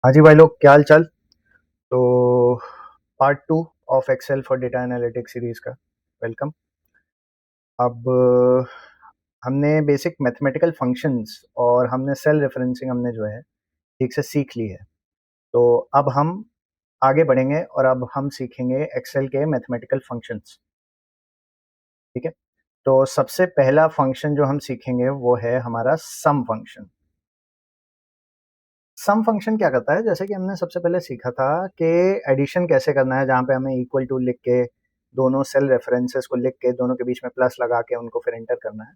हाँ जी भाई लोग, क्या हाल चाल। तो part 2 of excel for data analytics series का वेलकम। अब हमने बेसिक मैथमेटिकल फंक्शंस और हमने सेल रेफरेंसिंग हमने जो है ठीक से सीख ली है। तो अब हम आगे बढ़ेंगे और अब हम सीखेंगे एक्सेल के मैथमेटिकल फंक्शंस। ठीक है। तो सबसे पहला फंक्शन जो हम सीखेंगे वो है हमारा सम फंक्शन। सम फंक्शन क्या करता है, जैसे कि हमने सबसे पहले सीखा था कि एडिशन कैसे करना है, जहाँ पे हमें इक्वल टू लिख के दोनों सेल रेफरेंसेस को लिख के दोनों के बीच में प्लस लगा के उनको फिर एंटर करना है।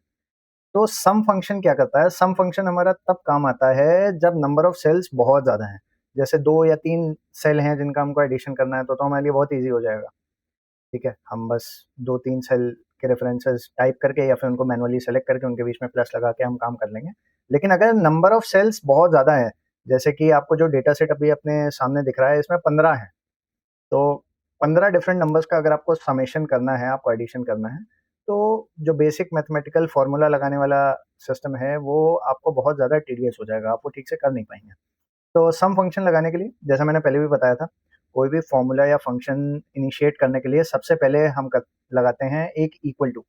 तो सम फंक्शन क्या करता है, सम फंक्शन हमारा तब काम आता है जब नंबर ऑफ सेल्स बहुत ज़्यादा हैं। जैसे 2 या 3 सेल हैं जिनका हमको एडिशन करना है, तो हमारे लिए बहुत ईज़ी हो जाएगा। ठीक है, हम बस 2-3 सेल के रेफरेंसेस टाइप करके या फिर उनको मैनुअली सेलेक्ट करके उनके बीच में प्लस लगा के हम काम कर लेंगे। लेकिन अगर नंबर ऑफ सेल्स बहुत ज़्यादा है, जैसे कि आपको जो डेटा सेट अभी अपने सामने दिख रहा है इसमें 15 है, तो 15 डिफरेंट नंबर्स का अगर आपको समेशन करना है, आपको एडिशन करना है, तो जो बेसिक मैथमेटिकल फॉर्मूला लगाने वाला सिस्टम है वो आपको बहुत ज़्यादा टीडियस हो जाएगा, आप वो ठीक से कर नहीं पाएंगे। तो सम फंक्शन लगाने के लिए, जैसा मैंने पहले भी बताया था, कोई भी फॉर्मूला या फंक्शन इनिशिएट करने के लिए सबसे पहले हम लगाते हैं एक इक्वल टू।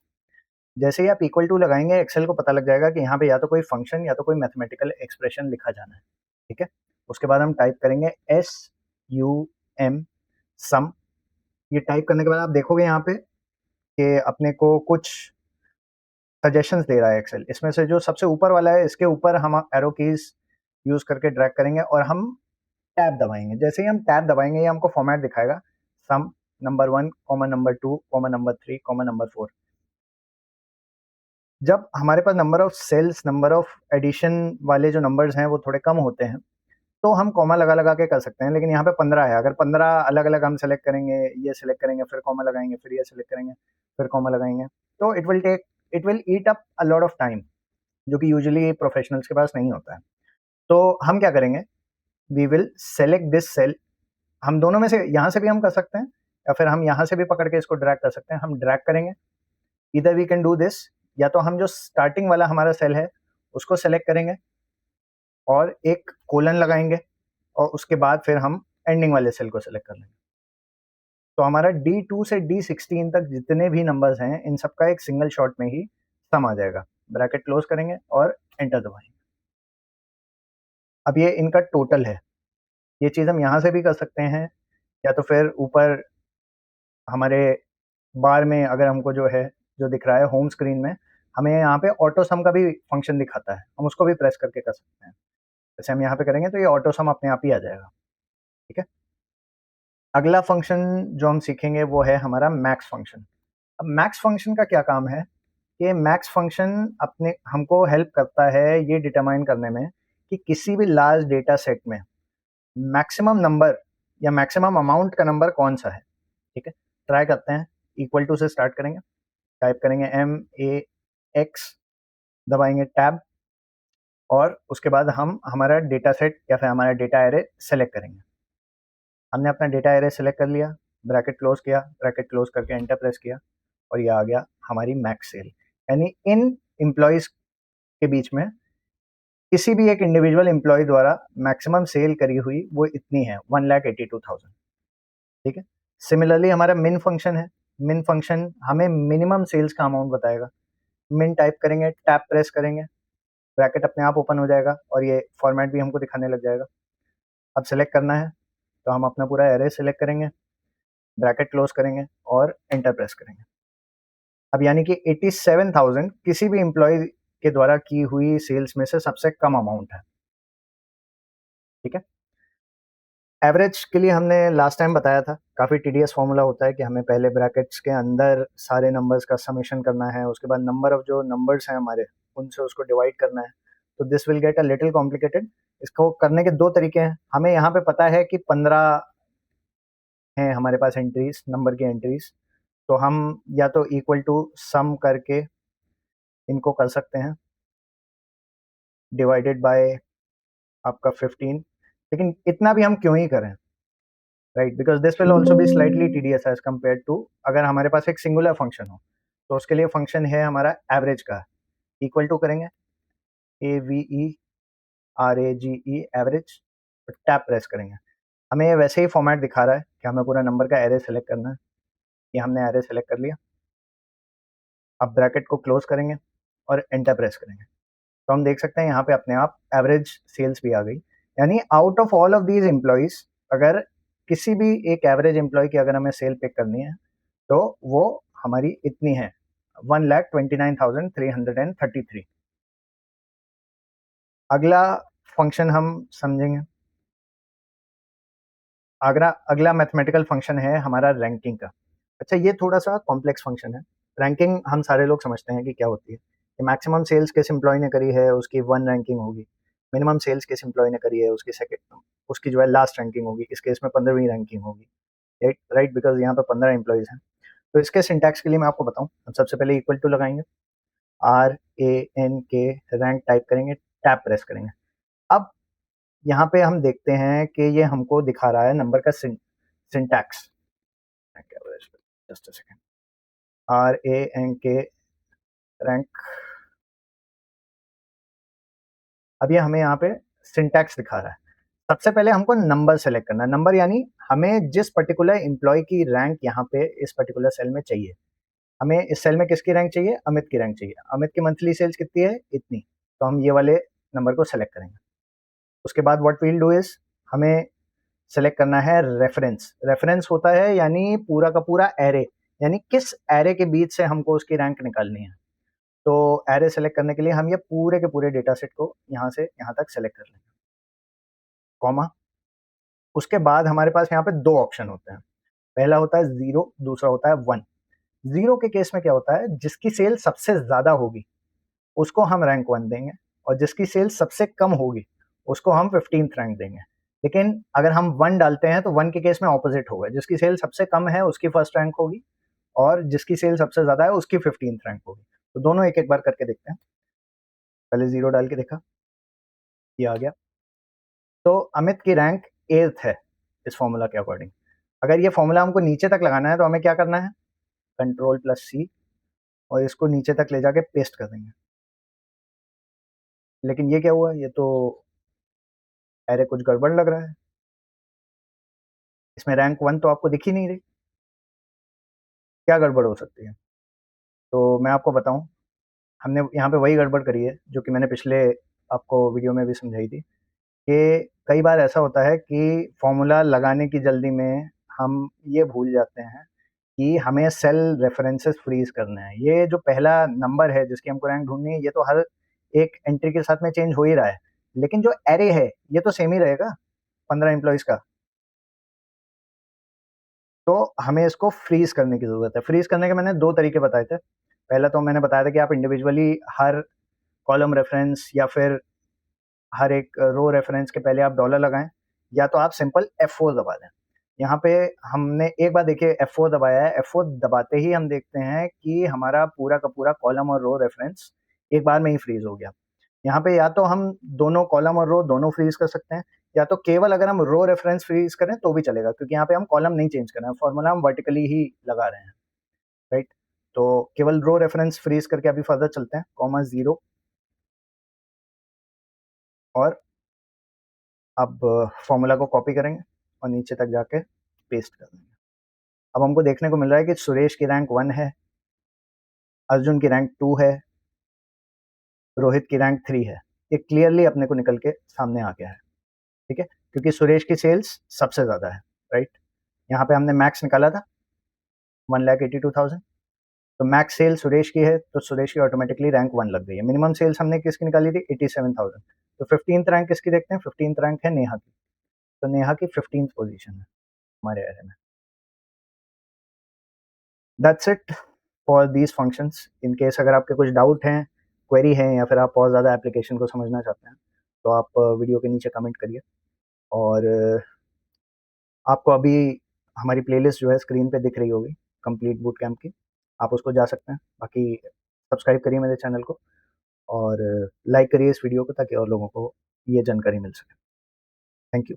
जैसे ही आप इक्वल टू लगाएंगे, एक्सेल को पता लग जाएगा कि यहाँ पे या तो कोई फंक्शन या तो कोई मैथमेटिकल एक्सप्रेशन लिखा जाना है। ठीक है। उसके बाद हम टाइप करेंगे SUM, सम। ये टाइप करने के बाद आप देखोगे यहाँ पे कि अपने को कुछ सजेशंस दे रहा है एक्सेल। इसमें से जो सबसे ऊपर वाला है, इसके ऊपर हम एरो कीज यूज करके ड्रैग करेंगे और हम टैब दबाएंगे। जैसे ही हम टैब दबाएंगे, ये हमको फॉर्मेट दिखाएगा, sum number 1 comma number 2 comma number 3 comma number 4। जब हमारे पास number of cells, number of addition वाले जो नंबर्स हैं वो थोड़े कम होते हैं, तो हम कॉमा लगा लगा के कर सकते हैं। लेकिन यहाँ पे 15 है, अगर 15 अलग अलग हम सेलेक्ट करेंगे, ये सेलेक्ट करेंगे फिर कॉमा लगाएंगे, फिर ये सेलेक्ट करेंगे फिर कॉमा लगाएंगे, तो it will eat up a lot of time, जो कि यूजुअली प्रोफेशनल्स के पास नहीं होता है। तो हम क्या करेंगे, we will select this cell. हम दोनों में से यहाँ से भी हम कर सकते हैं या फिर हम यहाँ से भी पकड़ के इसको ड्रैग कर सकते हैं। हम ड्रैग करेंगे, इधर वी कैन डू दिस, या तो हम जो स्टार्टिंग वाला हमारा सेल है उसको सेलेक्ट करेंगे और एक कोलन लगाएंगे और उसके बाद फिर हम एंडिंग वाले सेल को सेलेक्ट कर लेंगे। तो हमारा D2 से D16 तक जितने भी नंबर्स हैं, इन सबका एक सिंगल शॉट में ही सम आ जाएगा। ब्रैकेट क्लोज करेंगे और एंटर दबाएंगे। अब ये इनका टोटल है। ये चीज़ हम यहाँ से भी कर सकते हैं, या तो फिर ऊपर हमारे बार में अगर हमको जो है, जो दिख रहा है होम स्क्रीन में, हमें यहाँ पे ऑटो सम का भी फंक्शन दिखाता है, हम उसको भी प्रेस करके कर सकते हैं। जैसे हम यहाँ पे करेंगे तो ये ऑटो सम अपने आप ही आ जाएगा। ठीक है। अगला फंक्शन जो हम सीखेंगे वो है हमारा मैक्स फंक्शन। अब मैक्स फंक्शन का क्या काम है, कि मैक्स फंक्शन अपने हमको हेल्प करता है ये डिटरमाइन करने में कि किसी भी लार्ज डेटा सेट में मैक्सिमम नंबर या मैक्सिमम अमाउंट का नंबर कौन सा है। ठीक है। ट्राई करते हैं। इक्वल टू से स्टार्ट करेंगे, टाइप करेंगे MAX, दबाएंगे टैब और उसके बाद हम हमारा डेटा सेट या फिर हमारा डेटा एरे सेलेक्ट करेंगे। हमने अपना डेटा एरे सेलेक्ट कर लिया, ब्रैकेट क्लोज किया, ब्रैकेट क्लोज करके एंटर प्रेस किया और ये आ गया हमारी मैक्स सेल। यानी इन एम्प्लॉयज के बीच में किसी भी एक इंडिविजुअल एम्प्लॉय द्वारा मैक्सिमम सेल करी हुई वो इतनी है, 1,82,000। ठीक है। सिमिलरली हमारा मिन फंक्शन है। मिन फंक्शन हमें मिनिमम सेल्स का अमाउंट बताएगा। मिन टाइप करेंगे, टैब प्रेस करेंगे, ब्रैकेट अपने आप ओपन हो जाएगा और ये फॉर्मेट भी हमको दिखाने लग जाएगा। अब सेलेक्ट करना है तो हम अपना पूरा एरे सेलेक्ट करेंगे, ब्रैकेट क्लोज करेंगे और एंटर प्रेस करेंगे। अब यानी कि 87,000 किसी भी एम्प्लॉय के द्वारा की हुई सेल्स में से सबसे कम अमाउंट है। ठीक है। एवरेज के लिए हमने लास्ट टाइम बताया था, काफ़ी टीडियस फॉर्मूला होता है कि हमें पहले ब्रैकेट्स के अंदर सारे नंबर्स का समेशन करना है, उसके बाद नंबर ऑफ जो नंबर्स हैं हमारे उनसे उसको डिवाइड करना है। तो this will get a little complicated. इसको करने के दो तरीके हैं। हमें यहाँ पे पता है कि 15 हैं हमारे पास एंट्रीज, नंबर की एंट्रीज, तो हम या तो इक्वल टू सम करके इनको कर सकते हैं, डिवाइडेड बाय आपका 15। लेकिन इतना भी हम क्यों ही करें, right, because this will also be slightly tedious as compare to अगर हमारे पास एक सिंगुलर फंक्शन हो। तो उसके लिए फंक्शन है हमारा एवरेज का। इक्वल टू करेंगे AVERAGE, एवरेज, तो टैप प्रेस करेंगे, हमें ये वैसे ही फॉर्मेट दिखा रहा है कि हमें पूरा नंबर का एरे सेलेक्ट करना है। ये हमने एरे सेलेक्ट कर लिया। अब ब्रैकेट को क्लोज करेंगे और एंटर प्रेस करेंगे, तो हम देख सकते हैं यहाँ पे अपने आप एवरेज सेल्स भी आ गई। यानी out of all of these employees, अगर किसी भी एक एवरेज एम्प्लॉय की अगर हमें सेल पिक करनी है तो वो हमारी इतनी है, 1,29,333। अगला फंक्शन हम समझेंगे। अगला मैथमेटिकल फंक्शन है हमारा रैंकिंग का। अच्छा, ये थोड़ा सा कॉम्प्लेक्स फंक्शन है। रैंकिंग हम सारे लोग समझते हैं कि क्या होती है, कि मैक्सिमम सेल्स किस एम्प्लॉय ने करी है उसकी 1 रैंकिंग होगी, मिनिमम सेल्स किस एम्प्लॉय ने करी है उसकी सेकंड, उसकी जो है लास्ट रैंकिंग होगी, इस केस में 15वीं रैंकिंग होगी, राइट, बिकॉज यहाँ पे 15 एम्प्लॉयज हैं। तो इसके सिंटैक्स के लिए मैं आपको बताऊं, हम सबसे पहले इक्वल टू लगाएंगे, RANK रैंक टाइप करेंगे, टैप प्रेस करेंगे। अब यहाँ पे हम देखते हैं कि ये हमको दिखा रहा है नंबर का syntax. Just a second, RANK rank. अब ये हमें यहाँ पे सिंटैक्स दिखा रहा है। सबसे पहले हमको नंबर सेलेक्ट करना है, नंबर यानी हमें जिस पर्टिकुलर एम्प्लॉय की रैंक यहाँ पे इस पर्टिकुलर सेल में चाहिए। हमें इस सेल में किसकी रैंक चाहिए, अमित की रैंक चाहिए। अमित की मंथली सेल्स कितनी है, इतनी, तो हम ये वाले नंबर को सेलेक्ट करेंगे। उसके बाद व्हाट वील डू इज, हमें सेलेक्ट करना है रेफरेंस। रेफरेंस होता है यानी पूरा का पूरा एरे, यानी किस एरे के बीच से हमको उसकी रैंक निकालनी है। तो एरे सेलेक्ट करने के लिए हम ये पूरे के पूरे डेटा सेट को यहाँ से यहाँ तक सेलेक्ट कर लेंगे, कॉमा। उसके बाद हमारे पास यहाँ पे दो ऑप्शन होते हैं, पहला होता है 0, दूसरा होता है 1। 0 के केस में क्या होता है, जिसकी सेल सबसे ज्यादा होगी उसको हम रैंक 1 देंगे, और जिसकी सेल सबसे कम होगी उसको हम 15th रैंक देंगे। लेकिन अगर हम 1 डालते हैं तो 1 के केस में ऑपोजिट होगा, जिसकी सेल सबसे कम है उसकी फर्स्ट रैंक होगी, और जिसकी सेल सबसे ज्यादा है उसकी 15th रैंक होगी। तो दोनों एक एक बार करके देखते हैं। पहले 0 डाल के देखा, ये आ गया। तो अमित की रैंक 8th है इस फॉर्मूला के अकॉर्डिंग। अगर ये फॉर्मूला हमको नीचे तक लगाना है तो हमें क्या करना है, Ctrl+C, और इसको नीचे तक ले जाके पेस्ट कर देंगे। लेकिन ये क्या हुआ, ये तो अरे कुछ गड़बड़ लग रहा है, इसमें रैंक 1 तो आपको दिख ही नहीं रही, क्या गड़बड़ हो सकती है। तो मैं आपको बताऊं, हमने यहाँ पे वही गड़बड़ करी है जो कि मैंने पिछले आपको वीडियो में भी समझाई थी, कि कई बार ऐसा होता है कि फॉर्मूला लगाने की जल्दी में हम ये भूल जाते हैं कि हमें सेल रेफरेंसेस फ्रीज करना है। ये जो पहला नंबर है जिसकी हमको रैंक ढूंढनी है, ये तो हर एक एंट्री के साथ में चेंज हो ही रहा है, लेकिन जो एरे है ये तो सेम ही रहेगा 15 एम्प्लॉयज का। तो हमें इसको फ्रीज करने की जरूरत है। फ्रीज करने के मैंने दो तरीके बताए थे। पहला तो मैंने बताया था कि आप इंडिविजुअली हर कॉलम रेफरेंस या फिर हर एक रो रेफरेंस के पहले आप डॉलर लगाएं, या तो आप सिंपल F4 दबा दें। यहाँ पे हमने एक बार देखिए F4 दबाया है, F4 दबाते ही हम देखते हैं कि हमारा पूरा का पूरा कॉलम और रो रेफरेंस एक बार में ही फ्रीज हो गया। यहाँ पे या तो हम दोनों कॉलम और रो दोनों फ्रीज कर सकते हैं, या तो केवल अगर हम रो रेफरेंस फ्रीज करें तो भी चलेगा, क्योंकि यहाँ पे हम कॉलम नहीं चेंज कर रहे हैं, फॉर्मूला हम वर्टिकली ही लगा रहे हैं, राइट। तो केवल रो रेफरेंस फ्रीज करके अभी फर्दर चलते हैं, ,0, और अब फॉर्मूला को कॉपी करेंगे और नीचे तक जाके पेस्ट कर देंगे। अब हमको देखने को मिल रहा है कि सुरेश की रैंक 1 है, अर्जुन की रैंक 2 है, रोहित की रैंक 3 है। ये क्लियरली अपने को निकल के सामने आ गया है, ठीक है, क्योंकि सुरेश की सेल्स सबसे ज़्यादा है, राइट। यहाँ पे हमने मैक्स निकाला था 1,82,000, तो मैक्स सेल सुरेश की है तो सुरेश की ऑटोमेटिकली रैंक 1 लग गई है। मिनिमम सेल्स हमने किसकी निकाली थी, 87,000, तो 15th रैंक किसकी देखते हैं, 15th रैंक है नेहा की, तो नेहा की 15th पोजीशन है हमारे एरे में। That's it for these functions. In case अगर आपके कुछ डाउट हैं, क्वेरी हैं, या फिर आप और ज़्यादा एप्लीकेशन को समझना चाहते हैं तो आप वीडियो के नीचे कमेंट करिए। और आपको अभी हमारी प्लेलिस्ट जो है स्क्रीन पे दिख रही होगी, कंप्लीट बूट कैंप की, आप उसको जा सकते हैं। बाकी सब्सक्राइब करिए मेरे चैनल को, और लाइक करिए इस वीडियो को ताकि और लोगों को ये जानकारी मिल सके। Thank you.